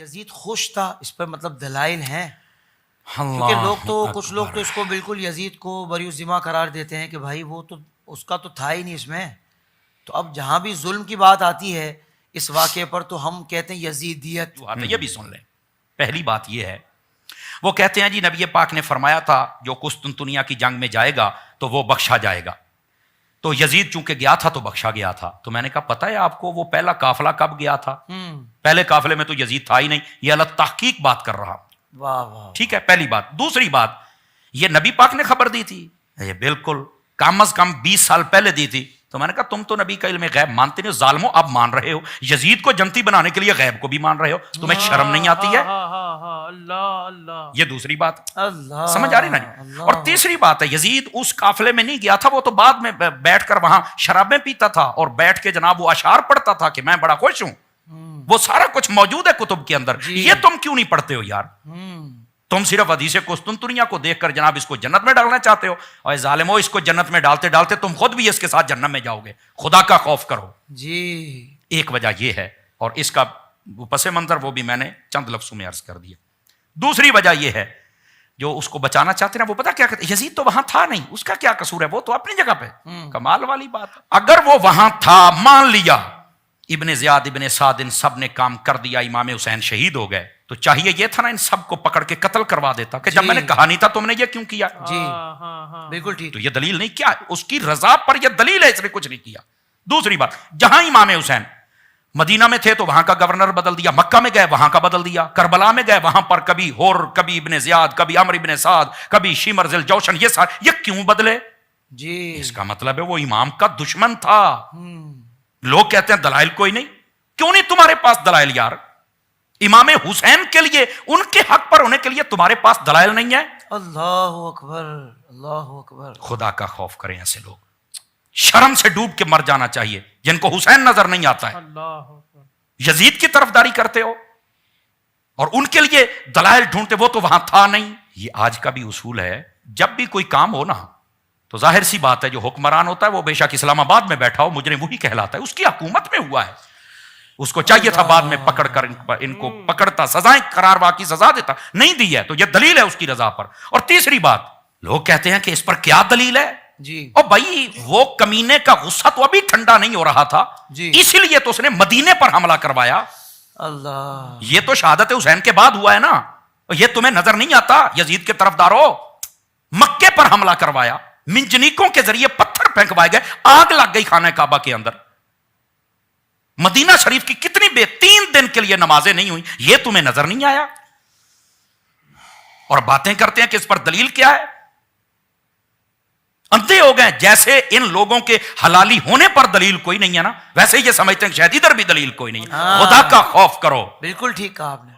یزید خوش تھا اس پر مطلب دلائل ہیں؟ اللہ کیونکہ کچھ لوگ تو اس کو بالکل یزید کو بری الذمہ قرار دیتے ہیں کہ بھائی وہ تو اس کا تو تھا ہی نہیں اس میں. تو اب جہاں بھی ظلم کی بات آتی ہے اس واقعے پر تو ہم کہتے ہیں یزیدیت. یہ بھی سن لیں. پہلی بات یہ ہے وہ کہتے ہیں جی نبی پاک نے فرمایا تھا جو قسطنطنیہ کی جنگ میں جائے گا تو وہ بخشا جائے گا. تو یزید چونکہ گیا تھا تو بخشا گیا تھا. تو میں نے کہا پتہ ہے آپ کو وہ پہلا قافلہ کب گیا تھا؟ پہلے قافلے میں تو یزید تھا ہی نہیں. یہ الگ تحقیق بات کر رہا ہوں. واہ واہ. ٹھیک ہے پہلی بات. دوسری بات یہ نبی پاک نے خبر دی تھی؟ یہ بالکل کم از کم 20 سال پہلے دی تھی. تو میں نے کہا تم تو نبی کا علم غیب مانتے نہیں ظالمو. اب مان رہے ہو یزید کو جنتی بنانے کے لیے غیب کو بھی مان رہے ہو. تمہیں شرم نہیں آتی ہے؟ یہ دوسری بات سمجھ آ رہی نا جی. اور تیسری بات ہے یزید اس قافلے میں نہیں گیا تھا. وہ تو بعد میں بیٹھ کر وہاں شرابیں پیتا تھا اور بیٹھ کے جناب وہ اشعار پڑھتا تھا کہ میں بڑا خوش ہوں. وہ سارا کچھ موجود ہے کتب کے اندر. یہ تم کیوں نہیں پڑھتے ہو یار؟ تم صرف حدیث قسطنطنیہ کو دیکھ کر جناب اس کو جنت میں ڈالنا چاہتے ہو. اور ظالمو اس کو جنت میں ڈالتے ڈالتے تم خود بھی اس کے ساتھ جنت میں جاؤ گے. خدا کا خوف کرو. جی ایک وجہ یہ ہے اور اس کا پس منظر وہ بھی میں نے چند لفظوں میں عرض کر دیا. دوسری وجہ یہ ہے جو اس کو بچانا چاہتے ہیں وہ پتا کیا کہتے ہیں یزید تو وہاں تھا نہیں. اس کا کیا قصور ہے؟ وہ تو اپنی جگہ پہ. کمال والی بات. اگر وہ وہاں تھا مان لیا ابن زیاد ابن سعد ان سب نے کام کر دیا امام حسین شہید ہو گئے تو چاہیے یہ تھا نا ان سب کو پکڑ کے قتل کروا دیتا کہ جب میں نے کہا نہیں تھا تم نے یہ کیوں کیا؟ جی بالکل ٹھیک. تو یہ دلیل نہیں. کیا اس کی رضا پر یہ دلیل ہے اس نے کچھ نہیں کیا. دوسری بات جہاں امام حسین مدینہ میں تھے تو وہاں کا گورنر بدل دیا. مکہ میں گئے وہاں کا بدل دیا. کربلا میں گئے وہاں پر کبھی ہور کبھی ابن زیاد کبھی عمر ابن سعد کبھی شیمر ذل جوشن یہ کیوں بدلے؟ جی اس کا مطلب ہے وہ امام کا دشمن تھا. لوگ کہتے ہیں دلائل کوئی نہیں. کیوں نہیں تمہارے پاس دلائل یار؟ امام حسین کے لیے ان کے حق پر ہونے کے لیے تمہارے پاس دلائل نہیں ہے؟ اللہ اکبر اللہ اکبر. خدا کا خوف کریں. ایسے لوگ شرم سے ڈوب کے مر جانا چاہیے جن کو حسین نظر نہیں آتا ہے. یزید کی طرفداری کرتے ہو اور ان کے لیے دلائل ڈھونڈتے. وہ تو وہاں تھا نہیں. یہ آج کا بھی اصول ہے. جب بھی کوئی کام ہو نا تو ظاہر سی بات ہے جو حکمران ہوتا ہے وہ بے شک اسلام آباد میں بیٹھا ہو مجرم وہی کہلاتا ہے. اس کی حکومت میں ہوا ہے. اس کو چاہیے تھا بعد میں پکڑ کر ان کو پکڑتا سزائیں قرار واقعی سزا دیتا. نہیں دی ہے تو یہ دلیل ہے اس کی رضا پر. اور تیسری بات لوگ کہتے ہیں کہ اس پر کیا دلیل ہے؟ جی اور بھائی وہ کمینے کا غصہ تو ابھی ٹھنڈا نہیں ہو رہا تھا. جی اسی لیے تو اس نے مدینے پر حملہ کروایا. اللہ یہ تو شہادت حسین کے بعد ہوا ہے نا. یہ تمہیں نظر نہیں آتا؟ یزید کے طرفداروں مکے پر حملہ کروایا. منجنیکوں کے ذریعے پتھر پھینکوائے گئے. آگ لگ گئی خانہ کعبہ کے اندر. مدینہ شریف کی کتنی 3 دن کے لیے نمازیں نہیں ہوئی. یہ تمہیں نظر نہیں آیا؟ اور باتیں کرتے ہیں کہ اس پر دلیل کیا ہے. اندھے ہو گئے. جیسے ان لوگوں کے حلالی ہونے پر دلیل کوئی نہیں ہے نا ویسے یہ سمجھتے ہیں کہ شاید ادھر بھی دلیل کوئی نہیں. خدا کا خوف کرو. بالکل ٹھیک کہا آپ نے.